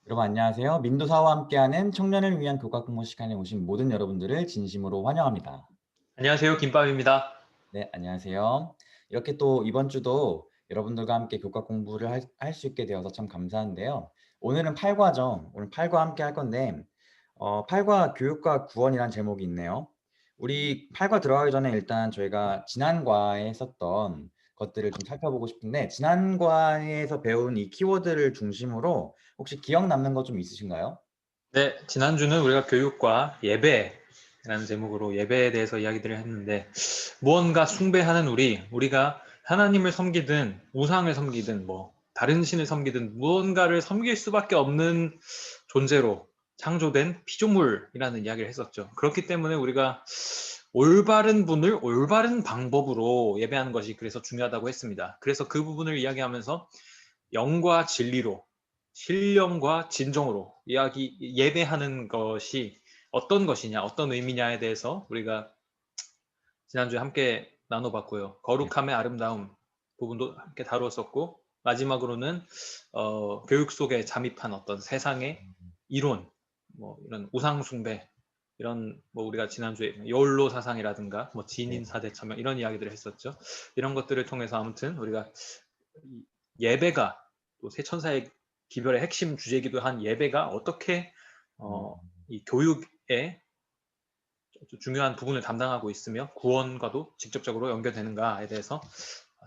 여러분 안녕하세요. 민도사와 함께하는 청년을 위한 교과 공부 시간에 오신 모든 여러분들을 진심으로 환영합니다. 안녕하세요. 김밥입니다. 네, 안녕하세요. 이렇게 또 이번 주도 여러분들과 함께 교과 공부를 할 수 있게 되어서 참 감사한데요. 오늘은 8과죠. 오늘 8과 함께 할 건데 8과 교육과 구원이란 제목이 있네요. 우리 8과 들어가기 전에 일단 저희가 지난 과에 했었던 것들을 좀 살펴보고 싶은데 지난 과에서 배운 이 키워드를 중심으로 혹시 기억 남는 거 좀 있으신가요? 네, 지난주는 우리가 교육과 예배라는 제목으로 예배에 대해서 이야기들을 했는데, 무언가 숭배하는 우리가 하나님을 섬기든 우상을 섬기든 다른 신을 섬기든 무언가를 섬길 수밖에 없는 존재로 창조된 피조물이라는 이야기를 했었죠. 그렇기 때문에 우리가 올바른 분을 올바른 방법으로 예배하는 것이 그래서 중요하다고 했습니다. 그래서 그 부분을 이야기하면서 영과 진리로, 신령과 진정으로 예배하는 것이 어떤 것이냐, 어떤 의미냐에 대해서 우리가 지난주에 함께 나눠봤고요. 네. 거룩함의 아름다움 부분도 함께 다루었었고, 마지막으로는 교육 속에 잠입한 어떤 세상의 이론, 이런 우상 숭배, 이런 우리가 지난주에 여울로 사상이라든가 네. 진인사대 참여 이런 이야기들을 했었죠. 이런 것들을 통해서 아무튼 우리가 예배가 또 세천사의 기별의 핵심 주제이기도 한 예배가 어떻게 음. 이 교육의 중요한 부분을 담당하고 있으며 구원과도 직접적으로 연결되는가에 대해서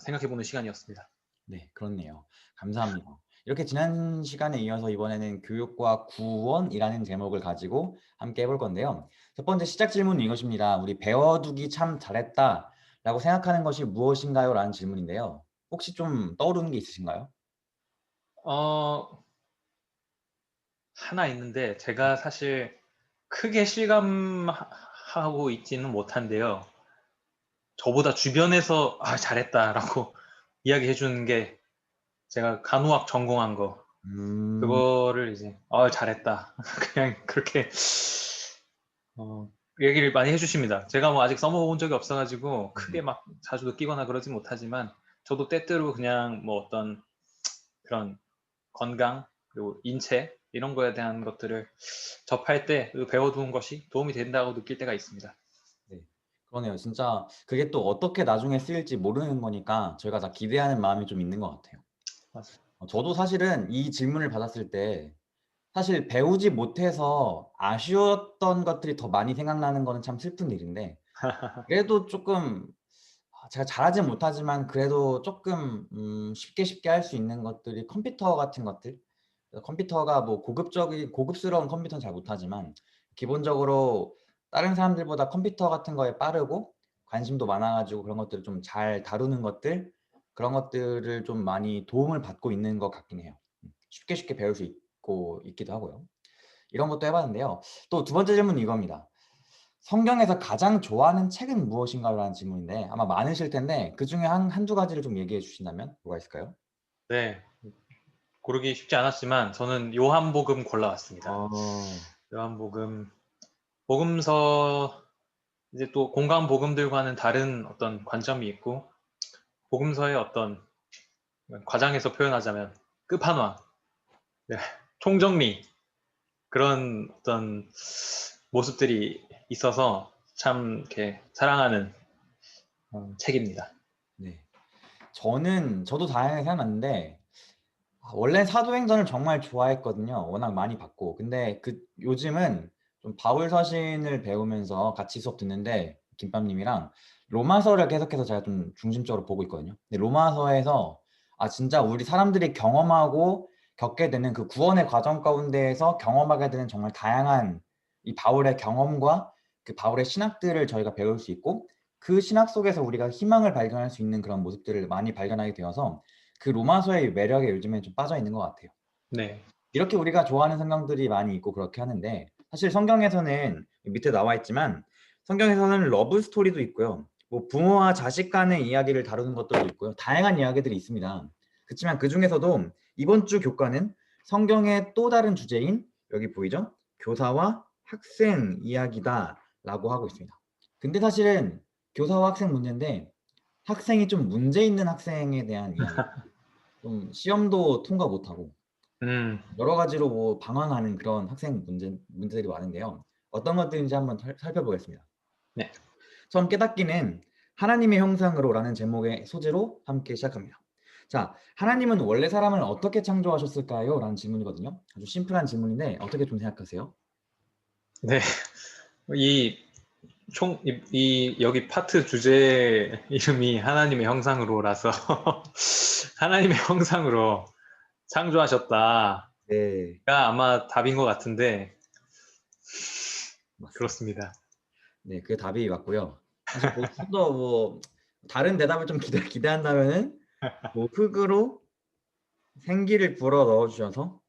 생각해보는 시간이었습니다. 네, 그렇네요. 감사합니다. 이렇게 지난 시간에 이어서 이번에는 교육과 구원이라는 제목을 가지고 함께 해볼 건데요. 첫 번째 시작 질문은 이것입니다. 우리 배워두기 참 잘했다 라고 생각하는 것이 무엇인가요? 라는 질문인데요. 혹시 좀 떠오르는 게 있으신가요? 어, 하나 있는데 제가 사실 크게 실감하고 있지는 못한데요. 저보다 주변에서 잘했다라고 이야기해 주는 게 제가 간호학 전공한 거 음, 그거를 이제 잘했다 그냥 그렇게 어, 얘기를 많이 해주십니다. 제가 아직 써먹어본 적이 없어가지고 크게 네. 막 자주 느끼거나 그러진 못하지만 저도 때때로 그냥 어떤 그런 건강 그리고 인체 이런 거에 대한 것들을 접할 때 배워두는 것이 도움이 된다고 느낄 때가 있습니다. 네. 그러네요. 진짜 그게 또 어떻게 나중에 쓰일지 모르는 거니까 저희가 다 기대하는 마음이 좀 있는 것 같아요. 맞아요. 저도 사실은 이 질문을 받았을 때 사실 배우지 못해서 아쉬웠던 것들이 더 많이 생각나는 거는 참 슬픈 일인데 그래도 쪼끔 제가 잘하진 못하지만 그래도 쪼끔 쉽게 할 수 있는 것들이 컴퓨터 같은 것들 컴퓨터가 고급스러운 컴퓨터는 잘 못하지만 기본적으로 다른 사람들보다 컴퓨터 같은 거에 빠르고 관심도 많아 가지고 그런 것들을 좀 잘 다루는 것들 그런 것들을 좀 많이 도움을 받고 있는 것 같긴 해요. 쉽게 배울 수 있고 있기도 하고요. 이런 것도 해 봤는데요. 또 두 번째 질문은 이겁니다. "성경에서 가장 좋아하는 책은 무엇인가요?"라는 질문인데 아마 많으실 텐데 그중에 한두 가지를 좀 얘기해 주신다면 뭐가 있을까요? 네, 고르기 쉽지 않았지만 저는 요한복음 골라왔습니다. 어. 요한복음 복음서 이제 또 공간 복음들과는 다른 어떤 관점이 있고 복음서의 어떤 과장해서 표현하자면 끝판왕, 네, 총정리 그런 어떤 모습들이 있어서 참 이렇게 사랑하는 책입니다. 네. 저도 다양하게 생각났는데 원래는 사도행전을 정말 좋아했거든요. 워낙 많이 봤고. 근데 요즘은 좀 바울 서신을 배우면서 같이 수업 듣는데 김밥님이랑 로마서를 계속해서 제가 좀 중심적으로 보고 있거든요. 근데 로마서에서 진짜 우리 사람들이 경험하고 겪게 되는 그 구원의 과정 가운데에서 경험하게 되는 정말 다양한 이 바울의 경험과 그 바울의 신학들을 저희가 배울 수 있고 그 신학 속에서 우리가 희망을 발견할 수 있는 그런 모습들을 많이 발견하게 되어서 그 로마서의 매력에 요즘에 좀 빠져 있는 것 같아요. 네, 이렇게 우리가 좋아하는 성경들이 많이 있고 그렇게 하는데 사실 성경에서는 밑에 나와 있지만 성경에서는 러브 스토리도 있고요. 부모와 자식 간의 이야기를 다루는 것들도 있고요. 다양한 이야기들이 있습니다. 그치만 그중에서도 이번 주 교과는 성경의 또 다른 주제인 여기 보이죠? 교사와 학생 이야기다라고 하고 있습니다. 근데 사실은 교사와 학생 문제인데 학생이 좀 문제 있는 학생에 대한 이야기 좀 시험도 통과 못하고 여러 가지로 뭐 방황하는 그런 학생 문제들이 많은데요. 어떤 것들인지 한번 살펴보겠습니다. 네. 처음 깨닫기는 하나님의 형상으로라는 제목의 소재로 함께 시작합니다. 자, 하나님은 원래 사람을 어떻게 창조하셨을까요? 라는 질문이거든요. 아주 심플한 질문인데 어떻게 좀 생각하세요? 네. 이 여기 파트 주제 이름이 하나님의 형상으로라서 하나님의 형상으로 창조하셨다가 네, 아마 답인 것 같은데 맞습니다. 그렇습니다. 네, 그게 답이 맞고요. 사실 좀더 뭐 다른 대답을 좀 기대한다면은 뭐 흙으로 생기를 불어 넣어주셔서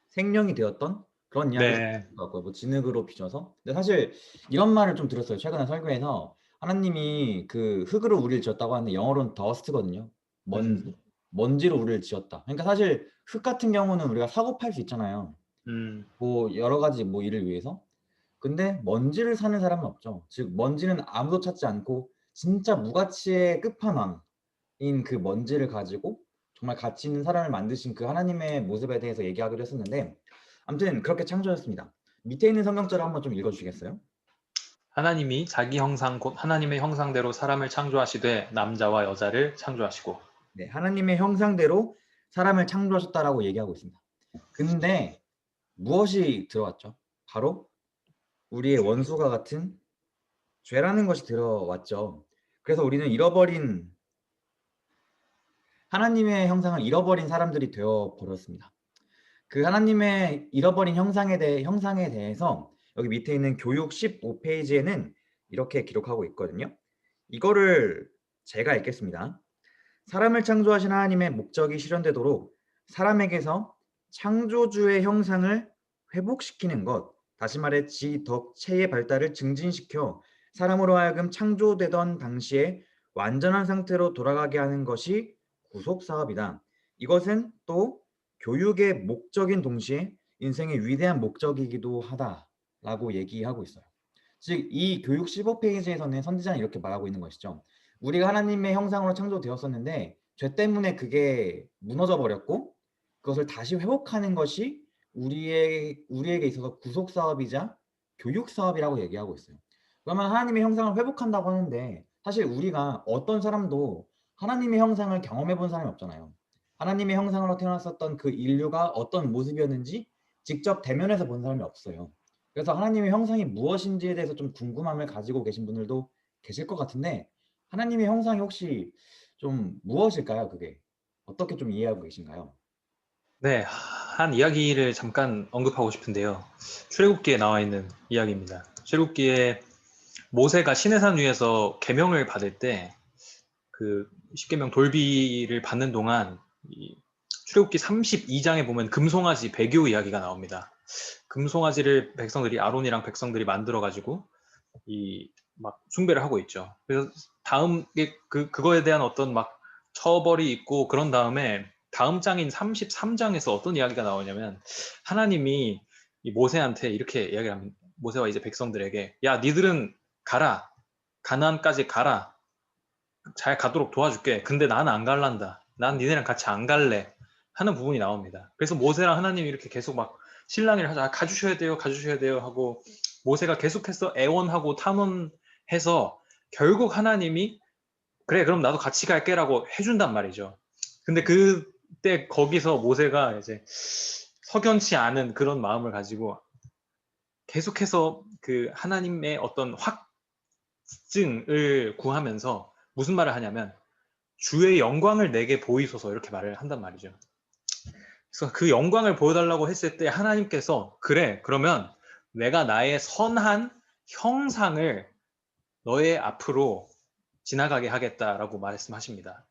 생명이 되었던 그런 이야기일 수도 네. 있을 것 같고요. 뭐 진흙으로 빚어서. 근데 사실 이런 말을 좀 들었어요. 최근에 설교에서 하나님이 그 흙으로 우리를 지었다고 하는데 영어로는 dust거든요. 음, 먼지. 먼지로 우리를 지었다. 그러니까 사실 흙 같은 경우는 우리가 사고 팔 수 있잖아요. 음, 뭐 여러 가지 뭐 일을 위해서. 근데 먼지를 사는 사람은 없죠. 즉 먼지는 아무도 찾지 않고 진짜 무가치의 끝판왕인 그 먼지를 가지고 정말 가치 있는 사람을 만드신 그 하나님의 모습에 대해서 얘기하기로 했었는데 아무튼 그렇게 창조했습니다. 밑에 있는 성경절을 한번 좀 읽어주시겠어요? 하나님이 자기 형상 곧 하나님의 형상대로 사람을 창조하시되 남자와 여자를 창조하시고. 네, 하나님의 형상대로 사람을 창조하셨다라고 얘기하고 있습니다. 근데 무엇이 들어왔죠? 바로 우리의 원수가 같은 죄라는 것이 들어왔죠. 그래서 우리는 잃어버린 하나님의 형상을 잃어버린 사람들이 되어 버렸습니다. 그 하나님의 잃어버린 형상에 대해서 여기 밑에 있는 교육 15페이지에는 이렇게 기록하고 있거든요. 이거를 제가 읽겠습니다. 사람을 창조하신 하나님의 목적이 실현되도록 사람에게서 창조주의 형상을 회복시키는 것, 다시 말해 지덕체의 발달을 증진시켜 사람으로 하여금 창조되던 당시에 완전한 상태로 돌아가게 하는 것이 구속 사업이다. 이것은 또 교육의 목적인 동시에 인생의 위대한 목적이기도 하다라고 얘기하고 있어요. 즉, 이 교육 15페이지에서는 선지자는 이렇게 말하고 있는 것이죠. 우리가 하나님의 형상으로 창조되었었는데 죄 때문에 그게 무너져 버렸고 그것을 다시 회복하는 것이 우리에게 있어서 구속 사업이자 교육 사업이라고 얘기하고 있어요. 그러면 하나님의 형상을 회복한다고 하는데 사실 우리가 어떤 사람도 하나님의 형상을 경험해 본 사람이 없잖아요. 하나님의 형상으로 태어났었던 그 인류가 어떤 모습이었는지 직접 대면해서 본 사람이 없어요. 그래서 하나님의 형상이 무엇인지에 대해서 좀 궁금함을 가지고 계신 분들도 계실 것 같은데 하나님의 형상이 혹시 좀 무엇일까요? 그게 어떻게 좀 이해하고 계신가요? 네, 한 이야기를 잠깐 언급하고 싶은데요. 출애굽기에 나와 있는 이야기입니다. 출애굽기에 모세가 시내산 위에서 계명을 받을 때 그 십계명 돌비를 받는 동안 출애굽기 32장에 보면 금송아지 배교 이야기가 나옵니다. 금송아지를 백성들이 아론이랑 백성들이 만들어 가지고 이 막 숭배를 하고 있죠. 그래서 다음 그거에 대한 어떤 막 처벌이 있고 그런 다음에 다음 장인 33장에서 어떤 이야기가 나오냐면 하나님이 이 모세한테 이렇게 이야기를 합니다. 모세와 이제 백성들에게 야 니들은 가라 가나안까지 가라 잘 가도록 도와줄게. 근데 나는 안 갈란다. 난 니네랑 같이 안 갈래. 하는 부분이 나옵니다. 그래서 모세랑 하나님이 이렇게 계속 막 실랑이를 하자. 가주셔야 돼요. 가주셔야 돼요. 하고 모세가 계속해서 애원하고 탄원해서 결국 하나님이 그래 그럼 나도 같이 갈게라고 해준단 말이죠. 근데 그때 거기서 모세가 이제 석연치 않은 그런 마음을 가지고 계속해서 그 하나님의 어떤 확증을 구하면서 무슨 말을 하냐면 주의 영광을 내게 보이소서 이렇게 말을 한단 말이죠. 그래서 그 영광을 보여달라고 했을 때 하나님께서 그래 그러면 내가 나의 선한 형상을 너의 앞으로 지나가게 하겠다라고 말씀하십니다.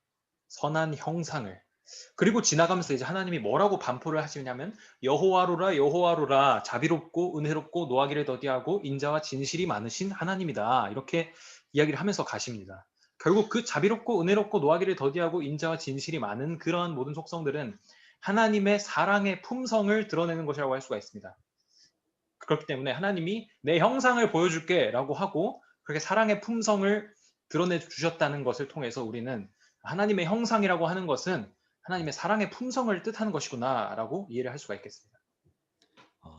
선한 형상을. 그리고 지나가면서 이제 하나님이 뭐라고 반포를 하시냐면 여호와로라 여호와로라 자비롭고 은혜롭고 노하기를 더디하고 인자와 진실이 많으신 하나님이다. 이렇게 이야기를 하면서 가십니다. 결국 그 자비롭고 은혜롭고 노하기를 더디하고 인자와 진실이 많은 그러한 모든 속성들은 하나님의 사랑의 품성을 드러내는 것이라고 할 수가 있습니다. 그렇기 때문에 하나님이 내 형상을 보여줄게 라고 하고 그렇게 사랑의 품성을 드러내 주셨다는 것을 통해서 우리는 하나님의 형상이라고 하는 것은 하나님의 사랑의 품성을 뜻하는 것이구나라고 이해를 할 수가 있겠습니다.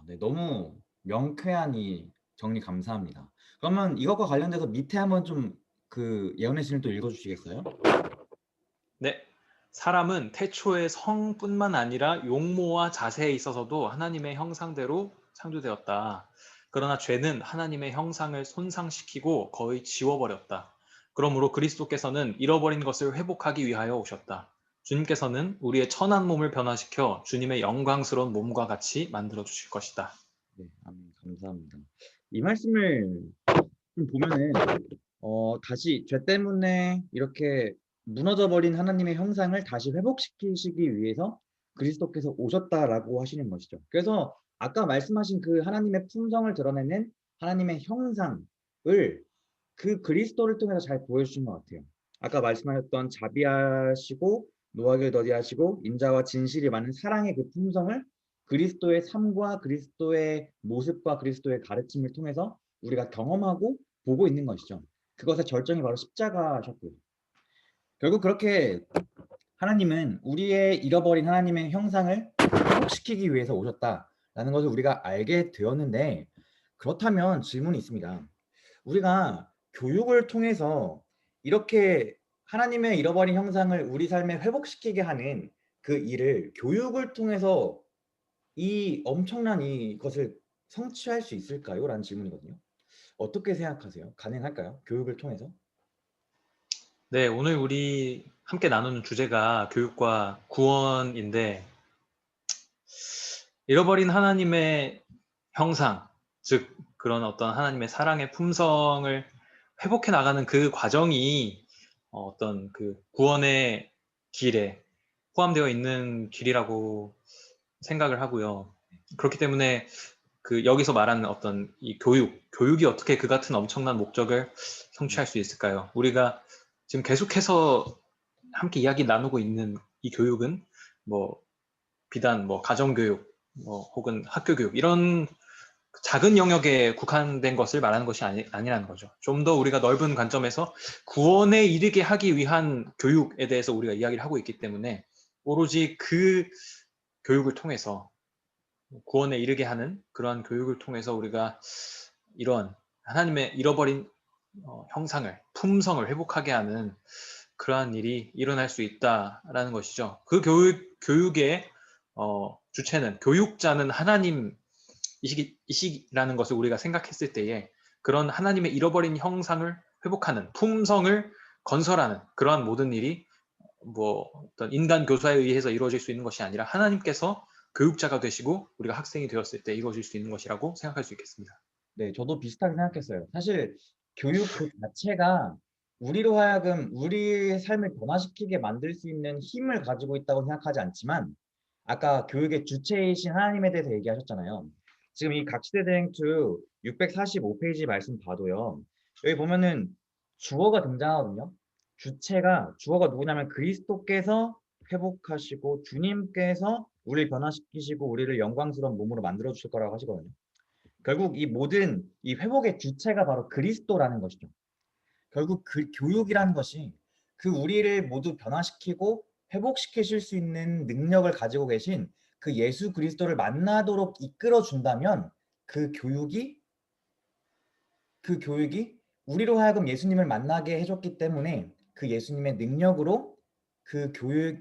네, 너무 명쾌한 이 정리 감사합니다. 그러면 이것과 관련돼서 밑에 한번 좀 그 예언의 신을 또 읽어주시겠어요? 네. 사람은 태초의 성뿐만 아니라 용모와 자세에 있어서도 하나님의 형상대로 창조되었다. 그러나 죄는 하나님의 형상을 손상시키고 거의 지워버렸다. 그러므로 그리스도께서는 잃어버린 것을 회복하기 위하여 오셨다. 주님께서는 우리의 천한 몸을 변화시켜 주님의 영광스러운 몸과 같이 만들어 주실 것이다. 네, 아멘. 감사합니다. 이 말씀을 좀 보면은 다시 죄 때문에 이렇게 무너져 버린 하나님의 형상을 다시 회복시키시기 위해서 그리스도께서 오셨다라고 하시는 것이죠. 그래서 아까 말씀하신 그 하나님의 품성을 드러내는 하나님의 형상을 그 그리스도를 통해서 잘 보여주신 것 같아요. 아까 말씀하셨던 자비하시고 노하기를 더디하시고 인자와 진실이 많은 사랑의 그 품성을 그리스도의 삶과 그리스도의 모습과 그리스도의 가르침을 통해서 우리가 경험하고 보고 있는 것이죠. 그것의 절정이 바로 십자가셨고요. 결국 그렇게 하나님은 우리의 잃어버린 하나님의 형상을 회복시키기 위해서 오셨다라는 것을 우리가 알게 되었는데, 그렇다면 질문이 있습니다. 우리가 교육을 통해서 이렇게 하나님의 잃어버린 형상을 우리 삶에 회복시키게 하는 그 일을 교육을 통해서 이 엄청난 이것을 성취할 수 있을까요? 라는 질문이거든요. 어떻게 생각하세요? 가능할까요? 교육을 통해서? 네, 오늘 우리 함께 나누는 주제가 교육과 구원인데, 잃어버린 하나님의 형상, 즉 그런 어떤 하나님의 사랑의 품성을 회복해 나가는 그 과정이 어떤 그 구원의 길에 포함되어 있는 길이라고 생각을 하고요. 그렇기 때문에 그 여기서 말하는 어떤 이 교육이 어떻게 그 같은 엄청난 목적을 성취할 수 있을까요? 우리가 지금 계속해서 함께 이야기 나누고 있는 이 교육은 뭐 비단 뭐 가정교육, 뭐 혹은 학교교육 이런 작은 영역에 국한된 것을 말하는 것이 아니라는 거죠. 좀 더 우리가 넓은 관점에서 구원에 이르게 하기 위한 교육에 대해서 우리가 이야기를 하고 있기 때문에 오로지 그 교육을 통해서 구원에 이르게 하는 그러한 교육을 통해서 우리가 이런 하나님의 잃어버린 형상을, 품성을 회복하게 하는 그러한 일이 일어날 수 있다라는 것이죠. 그 교육의 주체는, 교육자는 하나님이시라는 것을 우리가 생각했을 때에 그런 하나님의 잃어버린 형상을 회복하는, 품성을 건설하는 그러한 모든 일이 뭐 어떤 인간 교사에 의해서 이루어질 수 있는 것이 아니라 하나님께서 교육자가 되시고 우리가 학생이 되었을 때 이루어질 수 있는 것이라고 생각할 수 있겠습니다. 네, 저도 비슷하게 생각했어요. 사실 교육 그 자체가 우리로 하여금 우리의 삶을 변화시키게 만들 수 있는 힘을 가지고 있다고 생각하지 않지만, 아까 교육의 주체이신 하나님에 대해서 얘기하셨잖아요. 지금 이 각시대대행투 645페이지 말씀 봐도요. 여기 보면은 주어가 등장하거든요. 주어가 누구냐면 그리스도께서 회복하시고 주님께서 우리를 변화시키시고 우리를 영광스러운 몸으로 만들어 주실 거라고 하시거든요. 결국 이 모든 이 회복의 주체가 바로 그리스도라는 것이죠. 결국 그 교육이라는 것이 그 우리를 모두 변화시키고 회복시키실 수 있는 능력을 가지고 계신 그 예수 그리스도를 만나도록 이끌어 준다면, 그 교육이 우리로 하여금 예수님을 만나게 해줬기 때문에 그 예수님의 능력으로 그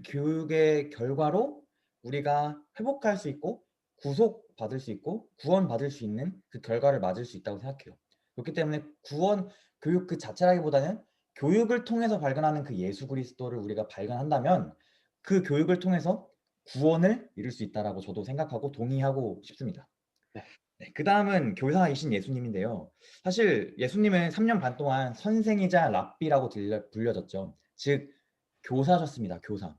교육의 결과로 우리가 회복할 수 있고 구속받을 수 있고 구원받을 수 있는 그 결과를 맞을 수 있다고 생각해요. 그렇기 때문에 구원 교육 그 자체라기보다는 교육을 통해서 발견하는 그 예수 그리스도를 우리가 발견한다면 그 교육을 통해서 구원을 이룰 수 있다라고 저도 생각하고 동의하고 싶습니다. 네. 네, 그 다음은 교사이신 예수님인데요. 사실 예수님은 3년 반 동안 선생이자 랍비라고 불려졌죠. 즉 교사셨습니다. 교사.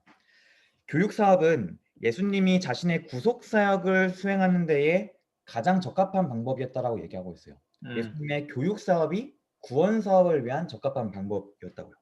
교육 사업은 예수님이 자신의 구속 사역을 수행하는 데에 가장 적합한 방법이었다라고 얘기하고 있어요. 음, 예수님의 교육 사업이 구원 사업을 위한 적합한 방법이었다고요.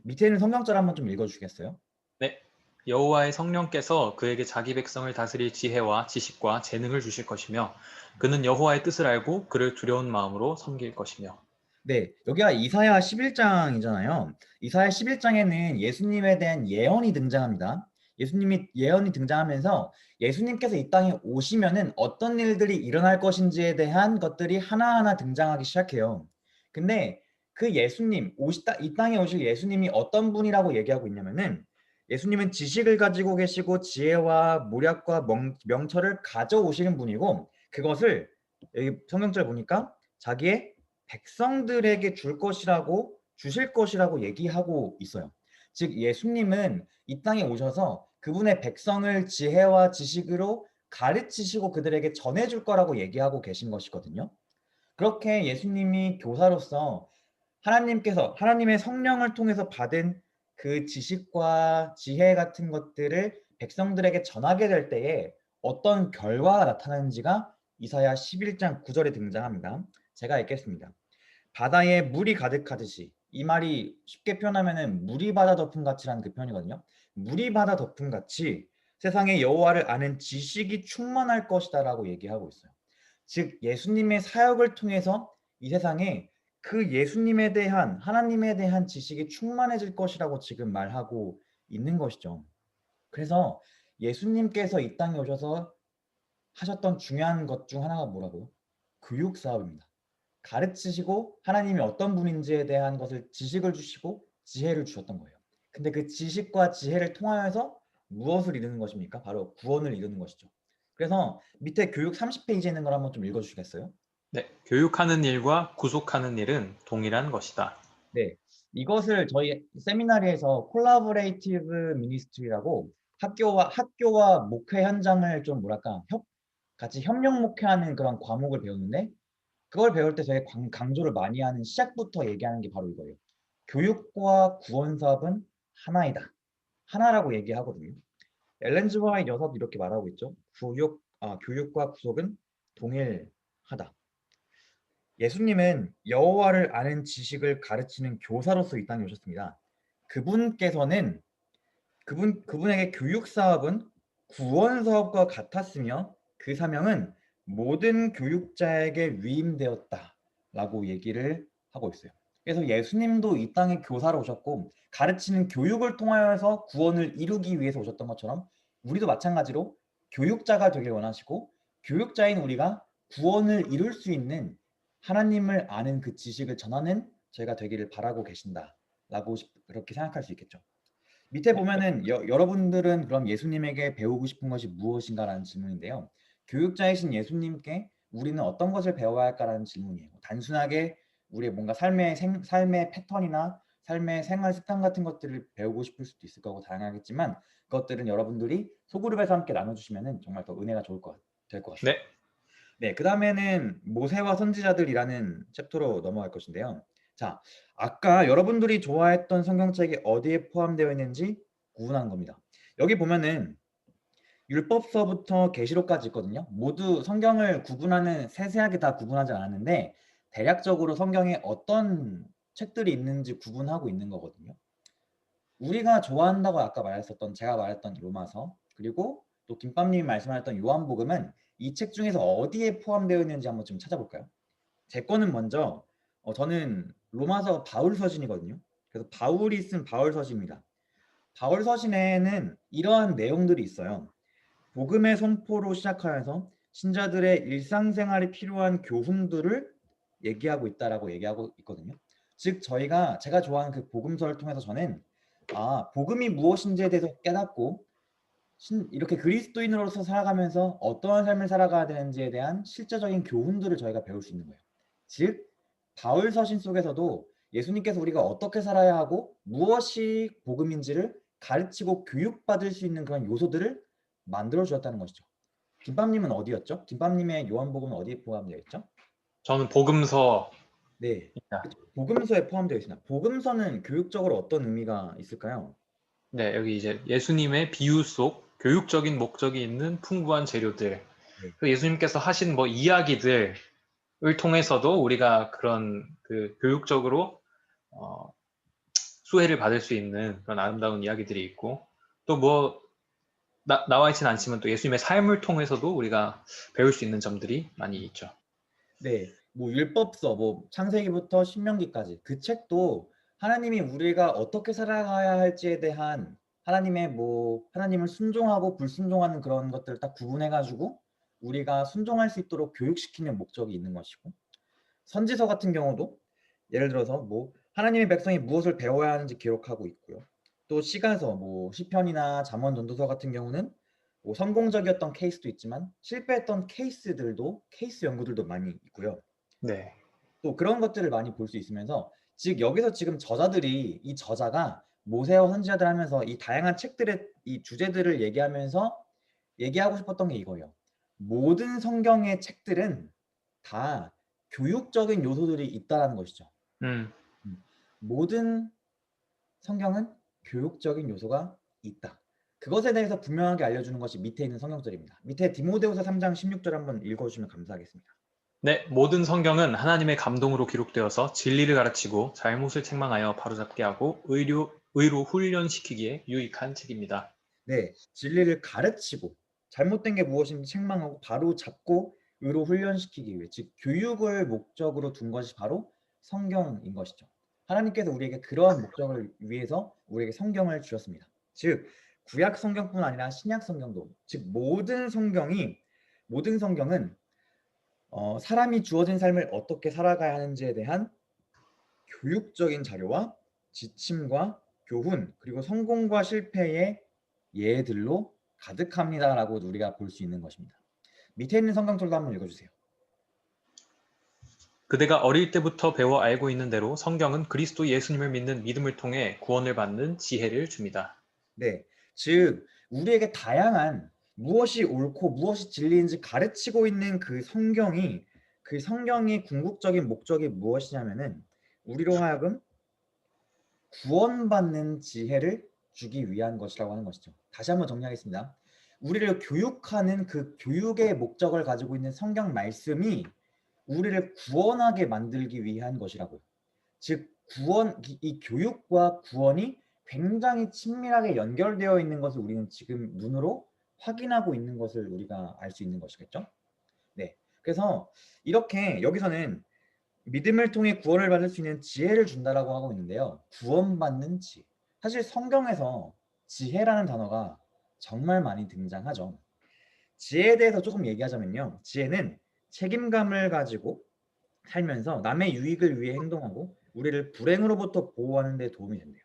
밑에 있는 성경절 한번 좀 읽어주시겠어요? 네. 여호와의 성령께서 그에게 자기 백성을 다스릴 지혜와 지식과 재능을 주실 것이며 그는 여호와의 뜻을 알고 그를 두려운 마음으로 섬길 것이며. 네, 여기가 이사야 11장이잖아요. 이사야 11장에는 예수님에 대한 예언이 등장합니다. 예수님이 예언이 등장하면서 예수님께서 이 땅에 오시면은 어떤 일들이 일어날 것인지에 대한 것들이 하나하나 등장하기 시작해요. 근데 그 예수님, 이 땅에 오실 예수님이 어떤 분이라고 얘기하고 있냐면은 예수님은 지식을 가지고 계시고 지혜와 모략과 명철을 가져오시는 분이고 그것을 여기 성경절 보니까 자기의 백성들에게 주실 것이라고 얘기하고 있어요. 즉 예수님은 이 땅에 오셔서 그분의 백성을 지혜와 지식으로 가르치시고 그들에게 전해줄 거라고 얘기하고 계신 것이거든요. 그렇게 예수님이 교사로서 하나님의 성령을 통해서 받은 그 지식과 지혜 같은 것들을 백성들에게 전하게 될 때에 어떤 결과가 나타나는지가 이사야 11장 9절에 등장합니다. 제가 읽겠습니다. 바다에 물이 가득하듯이, 이 말이 쉽게 표현하면은 물이 바다 덮음같이라는 그 표현이거든요. 물이 바다 덮음같이 세상에 여호와를 아는 지식이 충만할 것이다라고 얘기하고 있어요. 즉 예수님의 사역을 통해서 이 세상에 그 예수님에 대한 하나님에 대한 지식이 충만해질 것이라고 지금 말하고 있는 것이죠. 그래서 예수님께서 이 땅에 오셔서 하셨던 중요한 것 중 하나가 뭐라고요? 교육 사업입니다. 가르치시고 하나님이 어떤 분인지에 대한 것을 지식을 주시고 지혜를 주셨던 거예요. 근데 그 지식과 지혜를 통하여서 무엇을 이루는 것입니까? 바로 구원을 이루는 것이죠. 그래서 밑에 교육 30페이지에 있는 걸 한번 좀 읽어주시겠어요? 네, 교육하는 일과 구속하는 일은 동일한 것이다. 네, 이것을 저희 세미나리에서 콜라보레이티브 미니스트리라고 학교와 목회 현장을 좀 뭐랄까 같이 협력 목회하는 그런 과목을 배우는데 그걸 배울 때 저희 강조를 많이 하는 시작부터 얘기하는 게 바로 이거예요. 교육과 구원 사업은 하나이다. 하나라고 얘기하거든요. 엘렌 지 화이트 여사도 이렇게 말하고 있죠. 교육과 구속은 동일하다. 예수님은 여호와를 아는 지식을 가르치는 교사로서 이 땅에 오셨습니다. 그분께서는 그분에게 교육 사업은 구원 사업과 같았으며 그 사명은 모든 교육자에게 위임되었다라고 얘기를 하고 있어요. 그래서 예수님도 이 땅에 교사로 오셨고 가르치는 교육을 통하여서 구원을 이루기 위해서 오셨던 것처럼 우리도 마찬가지로 교육자가 되길 원하시고 교육자인 우리가 구원을 이룰 수 있는 하나님을 아는 그 지식을 전하는 저희가 되기를 바라고 계신다라고 그렇게 생각할 수 있겠죠. 밑에 보면은 여러분들은 그럼 예수님에게 배우고 싶은 것이 무엇인가라는 질문인데요. 교육자이신 예수님께 우리는 어떤 것을 배워야 할까라는 질문이에요. 단순하게 우리의 뭔가 삶의 패턴이나 삶의 생활 습관 같은 것들을 배우고 싶을 수도 있을 거고 다양하겠지만 그것들은 여러분들이 소그룹에서 함께 나눠주시면 정말 더 은혜가 될 것 같습니다. 네, 네, 그 다음에는 모세와 선지자들이라는 챕터로 넘어갈 것인데요. 자, 아까 여러분들이 좋아했던 성경책이 어디에 포함되어 있는지 구분한 겁니다. 여기 보면은 율법서부터 계시록까지 있거든요. 모두 성경을 세세하게 다 구분하지 않았는데 대략적으로 성경에 어떤 책들이 있는지 구분하고 있는 거거든요. 우리가 좋아한다고 제가 말했던 로마서, 그리고 또 김밥님이 말씀하셨던 요한복음은 이 책 중에서 어디에 포함되어 있는지 한번 좀 찾아볼까요? 제 거는 먼저 저는 로마서 바울 서신이거든요. 그래서 바울이 쓴 바울 서신입니다. 바울 서신에는 이러한 내용들이 있어요. 복음의 선포로 시작하여서 신자들의 일상생활에 필요한 교훈들을 얘기하고 있다라고 얘기하고 있거든요. 즉 제가 좋아하는 그 복음서를 통해서 저는 복음이 무엇인지에 대해서 깨닫고 이렇게 그리스도인으로서 살아가면서 어떠한 삶을 살아가야 되는지에 대한 실제적인 교훈들을 저희가 배울 수 있는 거예요. 즉 바울 서신 속에서도 예수님께서 우리가 어떻게 살아야 하고 무엇이 복음인지를 가르치고 교육받을 수 있는 그런 요소들을 만들어 주었다는 것이죠. 김밥님은 어디였죠? 김밥님의 요한복음은 어디에 포함되어 있죠? 저는 복음서입니다. 네, 그쵸. 복음서에 포함되어 있습니다. 복음서는 교육적으로 어떤 의미가 있을까요? 네, 여기 이제 예수님의 비유 속 교육적인 목적이 있는 풍부한 재료들, 네. 그 예수님께서 하신 뭐 이야기들을 통해서도 우리가 그런 그 교육적으로 어, 수혜를 받을 수 있는 그런 아름다운 이야기들이 있고, 또 뭐 나와 있지는 않지만 또 예수님의 삶을 통해서도 우리가 배울 수 있는 점들이 많이 있죠. 네, 뭐 율법서, 뭐 창세기부터 신명기까지 그 책도 하나님이 우리가 어떻게 살아가야 할지에 대한 하나님을 순종하고 불순종하는 그런 것들을 딱 구분해 가지고 우리가 순종할 수 있도록 교육시키는 목적이 있는 것이고, 선지서 같은 경우도 예를 들어서 하나님의 백성이 무엇을 배워야 하는지 기록하고 있고요. 또 시가서, 시편이나 잠언, 전도서 같은 경우는 성공적이었던 케이스도 있지만 실패했던 케이스 연구들도 많이 있고요. 네. 또 그런 것들을 많이 볼 수 있으면서, 즉 여기서 지금 이 저자가 모세와 선지자들 하면서 이 다양한 책들의 이 주제들을 얘기하면서 얘기하고 싶었던 게 이거예요. 모든 성경의 책들은 다 교육적인 요소들이 있다라는 것이죠. 음. 모든 성경은 교육적인 요소가 있다. 그것에 대해서 분명하게 알려주는 것이 밑에 있는 성경절입니다. 밑에 디모데후서 3장 16절 한번 읽어주시면 감사하겠습니다. 네, 모든 성경은 하나님의 감동으로 기록되어서 진리를 가르치고 잘못을 책망하여 바로잡게 하고 의로 훈련시키기에 유익한 책입니다. 네, 진리를 가르치고 잘못된 게 무엇인지 책망하고 바로 잡고 의로 훈련시키기 위해, 즉 교육을 목적으로 둔 것이 바로 성경인 것이죠. 하나님께서 우리에게 그러한 목적을 위해서 우리에게 성경을 주셨습니다. 즉 구약 성경뿐 아니라 신약 성경도, 즉 모든 성경은 사람이 주어진 삶을 어떻게 살아가야 하는지에 대한 교육적인 자료와 지침과 교훈, 그리고 성공과 실패의 예들로 가득합니다라고 우리가 볼 수 있는 것입니다. 밑에 있는 성경절도 한번 읽어주세요. 그대가 어릴 때부터 배워 알고 있는 대로 성경은 그리스도 예수님을 믿는 믿음을 통해 구원을 받는 지혜를 줍니다. 네, 즉 우리에게 다양한 무엇이 옳고 무엇이 진리인지 가르치고 있는 그 성경의 궁극적인 목적이 무엇이냐면은 우리로 하여금 구원받는 지혜를 주기 위한 것이라고 하는 것이죠. 다시 한번 정리하겠습니다. 우리를 교육하는 그 교육의 목적을 가지고 있는 성경 말씀이 우리를 구원하게 만들기 위한 것이라고요. 즉 이 교육과 구원이 굉장히 친밀하게 연결되어 있는 것을 우리는 지금 눈으로 확인하고 있는 것을 우리가 알 수 있는 것이겠죠. 네, 그래서 이렇게 여기서는 믿음을 통해 구원을 받을 수 있는 지혜를 준다라고 하고 있는데요. 구원받는 지혜. 사실 성경에서 지혜라는 단어가 정말 많이 등장하죠. 지혜에 대해서 조금 얘기하자면요. 지혜는 책임감을 가지고 살면서 남의 유익을 위해 행동하고 우리를 불행으로부터 보호하는 데 도움이 된대요.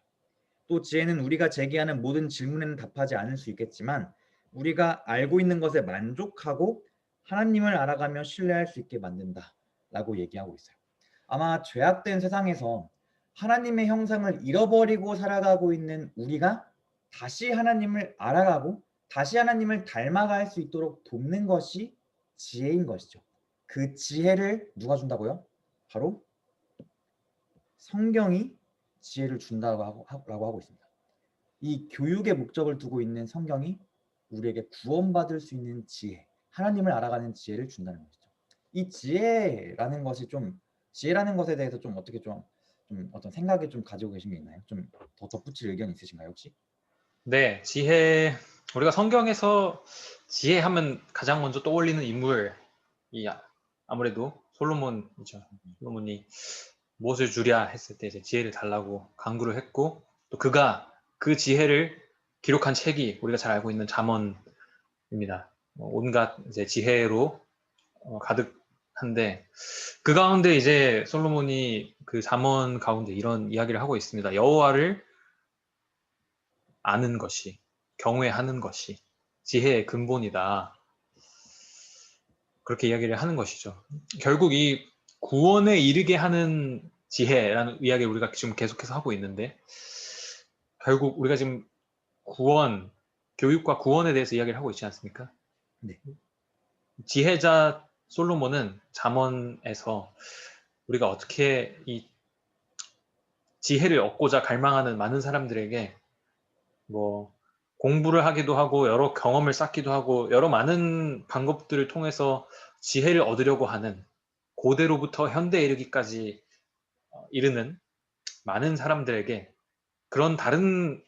또 지혜는 우리가 제기하는 모든 질문에는 답하지 않을 수 있겠지만 우리가 알고 있는 것에 만족하고 하나님을 알아가며 신뢰할 수 있게 만든다라고 얘기하고 있어요. 아마 죄악된 세상에서 하나님의 형상을 잃어버리고 살아가고 있는 우리가 다시 하나님을 알아가고 다시 하나님을 닮아갈 수 있도록 돕는 것이 지혜인 것이죠. 그 지혜를 누가 준다고요? 바로 성경이 지혜를 준다고 하고 있습니다. 이 교육의 목적을 두고 있는 성경이 우리에게 구원받을 수 있는 지혜, 하나님을 알아가는 지혜를 준다는 것이죠. 이 지혜라는 것에 대해서 좀 어떻게 좀 어떤 생각을 좀 가지고 계신 게 있나요? 좀 더 덧붙일 의견 있으신가요, 혹시? 네, 우리가 성경에서 지혜하면 가장 먼저 떠올리는 인물이 아무래도 솔로몬이죠. 솔로몬이 무엇을 주랴 했을 때 이제 지혜를 달라고 간구를 했고, 또 그가 그 지혜를 기록한 책이 우리가 잘 알고 있는 잠언입니다. 온갖 이제 지혜로 가득한데, 그 가운데 이제 솔로몬이 그 잠언 가운데 이런 이야기를 하고 있습니다. 여호와를 아는 것이, 경외하는 것이 지혜의 근본이다. 그렇게 이야기를 하는 것이죠. 결국 이 구원에 이르게 하는 지혜라는 이야기를 우리가 지금 계속해서 하고 있는데, 결국 우리가 지금 교육과 구원에 대해서 이야기를 하고 있지 않습니까? 네. 지혜자 솔로몬은 잠언에서 우리가 어떻게 이 지혜를 얻고자 갈망하는 많은 사람들에게 공부를 하기도 하고 여러 경험을 쌓기도 하고 여러 많은 방법들을 통해서 지혜를 얻으려고 하는, 고대로부터 현대에 이르기까지 이르는 많은 사람들에게 그런 다른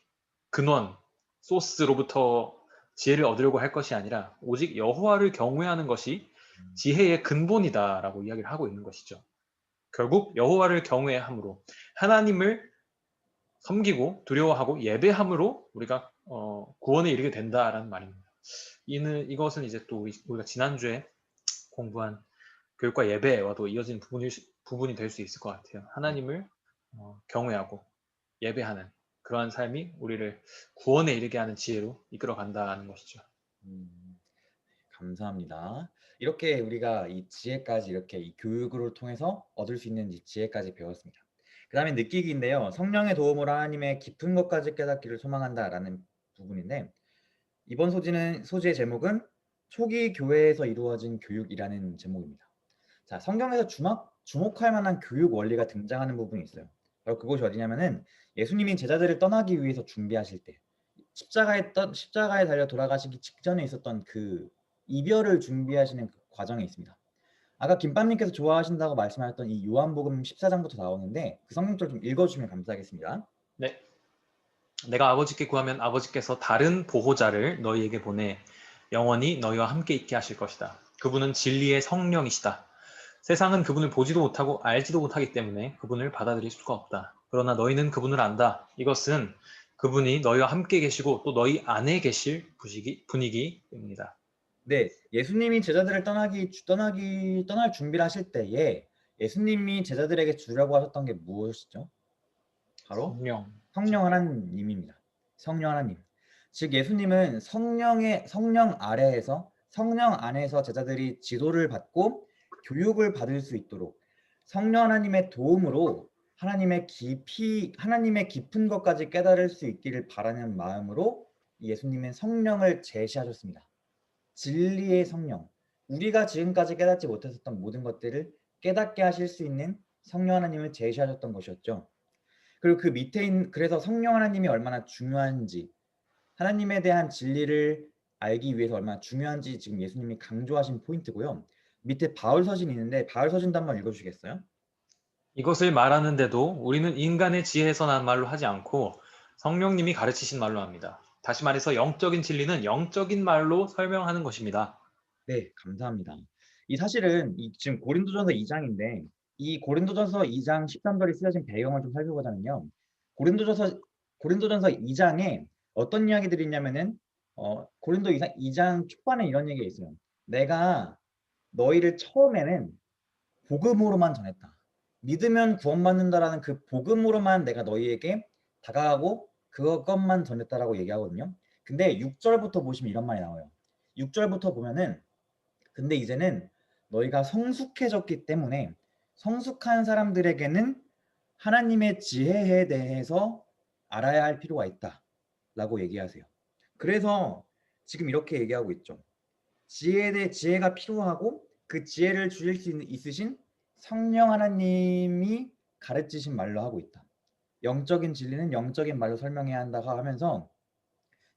근원, 소스로부터 지혜를 얻으려고 할 것이 아니라 오직 여호와를 경외하는 것이 지혜의 근본이다라고 이야기를 하고 있는 것이죠. 결국 여호와를 경외함으로, 하나님을 섬기고 두려워하고 예배함으로 우리가 구원에 이르게 된다라는 말입니다. 이것은 이제 또 우리가 지난주에 공부한 교육과 예배와도 이어진 부분이 될 수 있을 것 같아요. 네. 하나님을 경외하고 예배하는 그러한 삶이 우리를 구원에 이르게 하는 지혜로 이끌어 간다는 것이죠. 음, 감사합니다. 이렇게 우리가 이 지혜까지 이렇게 이 교육을 통해서 얻을 수 있는 이 지혜까지 배웠습니다. 그 다음에 느끼기인데요. 성령의 도움으로 하나님의 깊은 것까지 깨닫기를 소망한다라는 부분인데 이번 소지의 제목은 초기 교회에서 이루어진 교육이라는 제목입니다. 자, 성경에서 주목할 만한 교육 원리가 등장하는 부분이 있어요. 바로 그것이 어디냐면은 예수님이 제자들을 떠나기 위해서 준비하실 때 십자가에 달려 돌아가시기 직전에 있었던 그 이별을 준비하시는 그 과정에 있습니다. 아까 김밥님께서 좋아하신다고 말씀하셨던 이 요한복음 14장부터 나오는데 그 성경절 좀 읽어주시면 감사하겠습니다. 네. 내가 아버지께 구하면 아버지께서 다른 보호자를 너희에게 보내 영원히 너희와 함께 있게 하실 것이다. 그분은 진리의 성령이시다. 세상은 그분을 보지도 못하고 알지도 못하기 때문에 그분을 받아들일 수가 없다. 그러나 너희는 그분을 안다. 이것은 그분이 너희와 함께 계시고 또 너희 안에 계실 분위기입니다. 네, 예수님이 제자들을 떠날 준비를 하실 때에 예수님이 제자들에게 주려고 하셨던 게 무엇이죠? 바로 성령. 성령 하나님입니다. 성령 하나님. 즉 예수님은 성령 아래에서 성령 안에서 제자들이 지도를 받고 교육을 받을 수 있도록 성령 하나님의 도움으로 하나님의 깊은 것까지 깨달을 수 있기를 바라는 마음으로 예수님은 성령을 제시하셨습니다. 진리의 성령. 우리가 지금까지 깨닫지 못했었던 모든 것들을 깨닫게 하실 수 있는 성령 하나님을 제시하셨던 것이었죠. 그리고 그 밑에 있는 그래서 성령 하나님이 얼마나 중요한지 하나님에 대한 진리를 알기 위해서 얼마나 중요한지 지금 예수님이 강조하신 포인트고요. 밑에 바울 서신이 있는데 바울 서신도 한번 읽어주시겠어요? 이것을 말하는데도 우리는 인간의 지혜에서 난 말로 하지 않고 성령님이 가르치신 말로 합니다. 다시 말해서 영적인 진리는 영적인 말로 설명하는 것입니다. 네, 감사합니다. 이 사실은 지금 고린도전서 2장인데 이 고린도전서 2장 13절이 쓰여진 배경을 좀 살펴보자면요. 고린도전서 2장에 어떤 이야기들이 있냐면은 고린도 2장 초반에 이런 얘기가 있어요. 내가 너희를 처음에는 복음으로만 전했다. 믿으면 구원받는다라는 그 복음으로만 내가 너희에게 다가가고 그것만 전했다라고 얘기하거든요. 근데 6절부터 보시면 이런 말이 나와요. 6절부터 보면은 근데 이제는 너희가 성숙해졌기 때문에 성숙한 사람들에게는 하나님의 지혜에 대해서 알아야 할 필요가 있다라고 얘기하세요. 그래서 지금 이렇게 얘기하고 있죠. 지혜가 필요하고 그 지혜를 주실 수 있으신 성령 하나님이 가르치신 말로 하고 있다. 영적인 진리는 영적인 말로 설명해야 한다고 하면서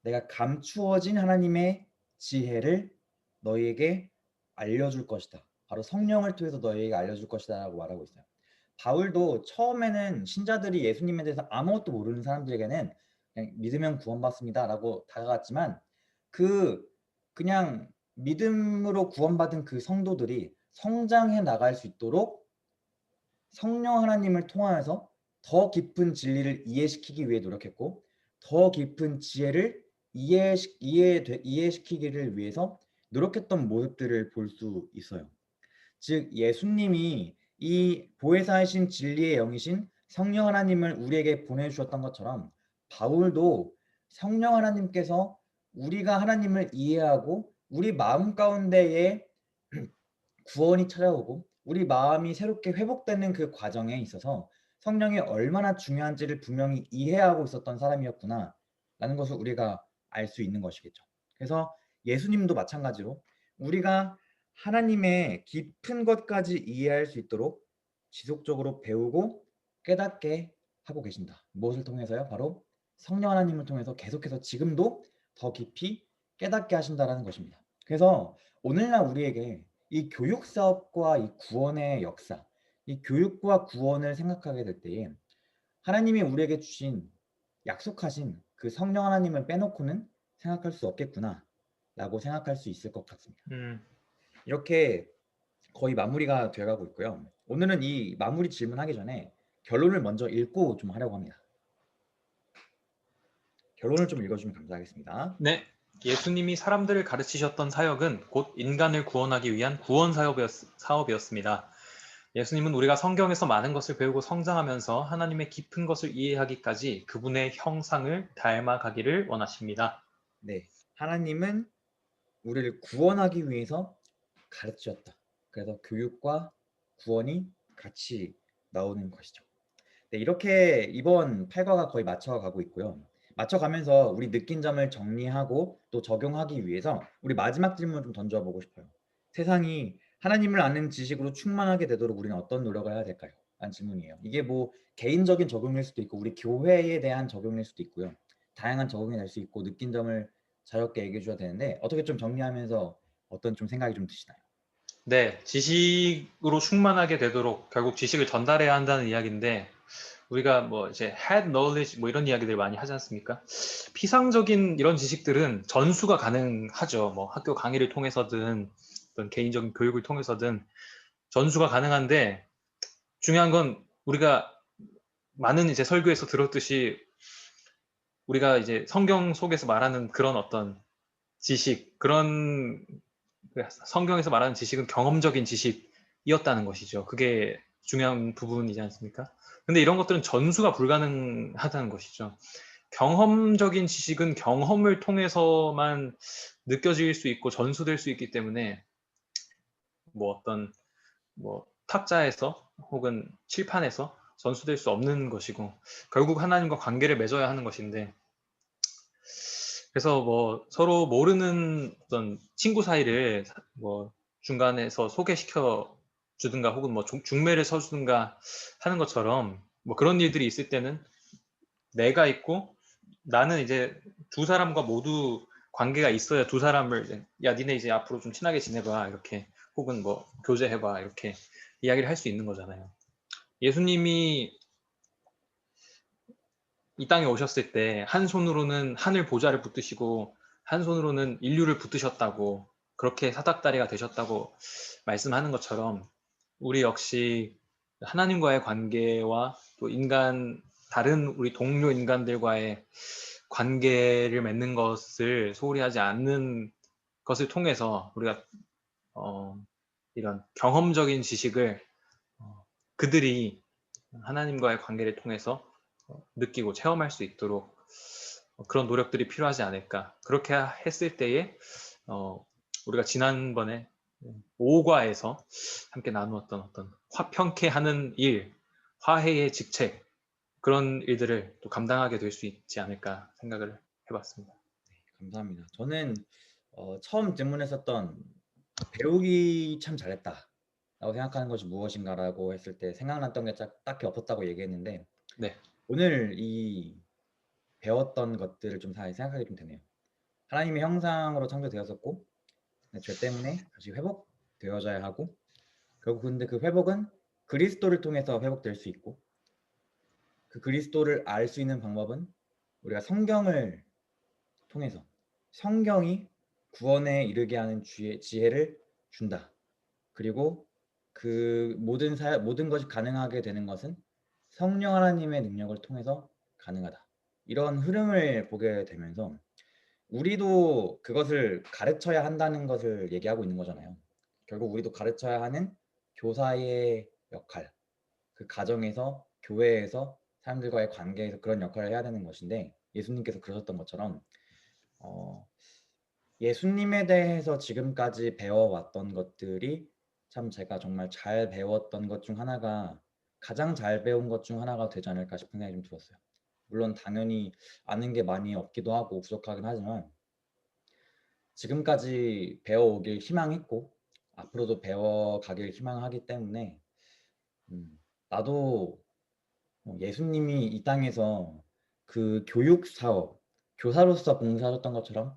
내가 감추어진 하나님의 지혜를 너희에게 알려줄 것이다. 바로 성령을 통해서 너희에게 알려줄 것이다 라고 말하고 있어요. 바울도 처음에는 신자들이 예수님에 대해서 아무것도 모르는 사람들에게는 그냥 믿으면 구원받습니다 라고 다가갔지만 그냥 믿음으로 구원받은 그 성도들이 성장해 나갈 수 있도록 성령 하나님을 통하여서 더 깊은 진리를 이해시키기 위해 노력했고 더 깊은 지혜를 이해시키기를 위해서 노력했던 모습들을 볼 수 있어요. 즉 예수님이 이 보혜사이신 진리의 영이신 성령 하나님을 우리에게 보내주셨던 것처럼 바울도 성령 하나님께서 우리가 하나님을 이해하고 우리 마음 가운데에 구원이 찾아오고 우리 마음이 새롭게 회복되는 그 과정에 있어서 성령이 얼마나 중요한지를 분명히 이해하고 있었던 사람이었구나 라는 것을 우리가 알 수 있는 것이겠죠. 그래서 예수님도 마찬가지로 우리가 하나님의 깊은 것까지 이해할 수 있도록 지속적으로 배우고 깨닫게 하고 계신다. 무엇을 통해서요? 바로 성령 하나님을 통해서 계속해서 지금도 더 깊이 깨닫게 하신다라는 것입니다. 그래서 오늘날 우리에게 이 교육 사업과 이 구원의 역사, 이 교육과 구원을 생각하게 될 때에 하나님이 우리에게 주신 약속하신 그 성령 하나님을 빼놓고는 생각할 수 없겠구나라고 생각할 수 있을 것 같습니다. 이렇게 거의 마무리가 돼가고 있고요. 오늘은 이 마무리 질문하기 전에 결론을 먼저 읽고 좀 하려고 합니다. 결론을 좀 읽어주면 감사하겠습니다. 네. 예수님이 사람들을 가르치셨던 사역은 곧 인간을 구원하기 위한 구원 사업이었습니다. 예수님은 우리가 성경에서 많은 것을 배우고 성장하면서 하나님의 깊은 것을 이해하기까지 그분의 형상을 닮아가기를 원하십니다. 네, 하나님은 우리를 구원하기 위해서 가르치셨다. 그래서 교육과 구원이 같이 나오는 것이죠. 네, 이렇게 이번 8과가 거의 맞춰가고 있고요. 맞춰가면서 우리 느낀 점을 정리하고 또 적용하기 위해서 우리 마지막 질문 좀 던져보고 싶어요. 세상이 하나님을 아는 지식으로 충만하게 되도록 우리는 어떤 노력을 해야 될까요? 라는 질문이에요. 이게 뭐 개인적인 적용일 수도 있고 우리 교회에 대한 적용일 수도 있고요. 다양한 적용이 될 수 있고 느낀 점을 자유롭게 얘기해 줘야 되는데 어떻게 좀 정리하면서 어떤 좀 생각이 좀 드시나요? 네, 지식으로 충만하게 되도록 결국 지식을 전달해야 한다는 이야기인데 우리가 뭐 이제 head knowledge 뭐 이런 이야기들 많이 하지 않습니까? 피상적인 이런 지식들은 전수가 가능하죠. 뭐 학교 강의를 통해서든 어떤 개인적인 교육을 통해서든 전수가 가능한데 중요한 건 우리가 많은 이제 설교에서 들었듯이 우리가 이제 성경 속에서 말하는 그런 어떤 지식, 그런 성경에서 말하는 지식은 경험적인 지식이었다는 것이죠. 그게 중요한 부분이지 않습니까? 근데 이런 것들은 전수가 불가능하다는 것이죠. 경험적인 지식은 경험을 통해서만 느껴질 수 있고 전수될 수 있기 때문에 뭐 어떤 뭐 탁자에서 혹은 칠판에서 전수될 수 없는 것이고 결국 하나님과 관계를 맺어야 하는 것인데 그래서 뭐 서로 모르는 어떤 친구 사이를 뭐 중간에서 소개시켜 주든가 혹은 뭐 중매를 서주든가 하는 것처럼 뭐 그런 일들이 있을 때는 내가 있고 나는 이제 두 사람과 모두 관계가 있어야 두 사람을 야 니네 이제 앞으로 좀 친하게 지내봐 이렇게 혹은 뭐 교제해봐 이렇게 이야기를 할 수 있는 거잖아요. 예수님이 이 땅에 오셨을 때 한 손으로는 하늘 보좌를 붙드시고 한 손으로는 인류를 붙드셨다고 그렇게 사닥다리가 되셨다고 말씀하는 것처럼 우리 역시 하나님과의 관계와 또 인간 다른 우리 동료 인간들과의 관계를 맺는 것을 소홀히 하지 않는 것을 통해서 우리가 이런 경험적인 지식을 그들이 하나님과의 관계를 통해서 느끼고 체험할 수 있도록 그런 노력들이 필요하지 않을까. 그렇게 했을 때에 우리가 지난번에 5과에서 함께 나누었던 어떤 화평케 하는 일, 화해의 직책 그런 일들을 또 감당하게 될 수 있지 않을까 생각을 해봤습니다. 감사합니다. 저는 처음 질문했었던 배우기 참 잘했다 라고 생각하는 것이 무엇인가라고 했을 때 생각났던 게 딱히 없었다고 얘기했는데 네, 오늘 이 배웠던 것들을 좀 생각하게 좀 되네요. 하나님의 형상으로 창조되었었고 죄 때문에 다시 회복되어져야 하고 결국 근데 그 회복은 그리스도를 통해서 회복될 수 있고 그 그리스도를 알 수 있는 방법은 우리가 성경을 통해서 성경이 구원에 이르게 하는 지혜를 준다. 그리고 그 모든 것이 가능하게 되는 것은 성령 하나님의 능력을 통해서 가능하다. 이런 흐름을 보게 되면서 우리도 그것을 가르쳐야 한다는 것을 얘기하고 있는 거잖아요. 결국 우리도 가르쳐야 하는 교사의 역할, 그 가정에서, 교회에서, 사람들과의 관계에서 그런 역할을 해야 되는 것인데 예수님께서 그러셨던 것처럼 어, 예수님에 대해서 지금까지 배워왔던 것들이 참 제가 정말 잘 배웠던 것 중 하나가 가장 잘 배운 것 중 하나가 되지 않을까 싶은 생각이 좀 들었어요. 물론 당연히 아는 게 많이 없기도 하고 부족하긴 하지만 지금까지 배워오길 희망했고 앞으로도 배워가길 희망하기 때문에 나도 예수님이 이 땅에서 그 교육 사업, 교사로서 봉사하셨던 것처럼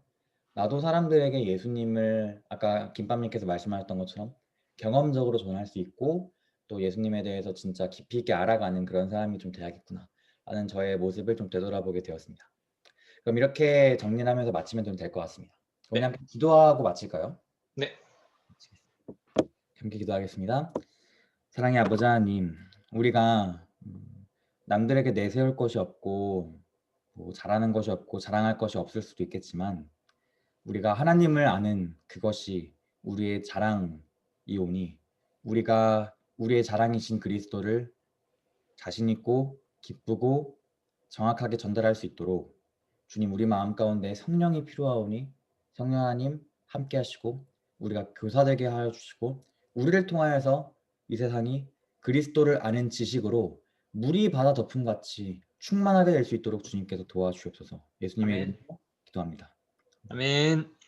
나도 사람들에게 예수님을 아까 김밥님께서 말씀하셨던 것처럼 경험적으로 전할 수 있고 또 예수님에 대해서 진짜 깊이 있게 알아가는 그런 사람이 좀 돼야겠구나 라는 저의 모습을 좀 되돌아보게 되었습니다. 그럼 이렇게 정리하면서 마치면 좀 될 것 같습니다. 그럼 네, 그냥 기도하고 마칠까요? 네, 함께 기도하겠습니다. 사랑의 아버지 하나님, 우리가 남들에게 내세울 것이 없고 뭐 잘하는 것이 없고 자랑할 것이 없을 수도 있겠지만 우리가 하나님을 아는 그것이 우리의 자랑이오니 우리가 우리의 자랑이신 그리스도를 자신 있고 기쁘고 정확하게 전달할 수 있도록 주님 우리 마음 가운데 성령이 필요하오니 성령 하나님 함께 하시고 우리가 교사되게 하여 주시고 우리를 통하여서 이 세상이 그리스도를 아는 지식으로 물이 바다 덮음 같이 충만하게 될 수 있도록 주님께서 도와주시옵소서. 예수님의 아멘. 이름으로 기도합니다. 아멘.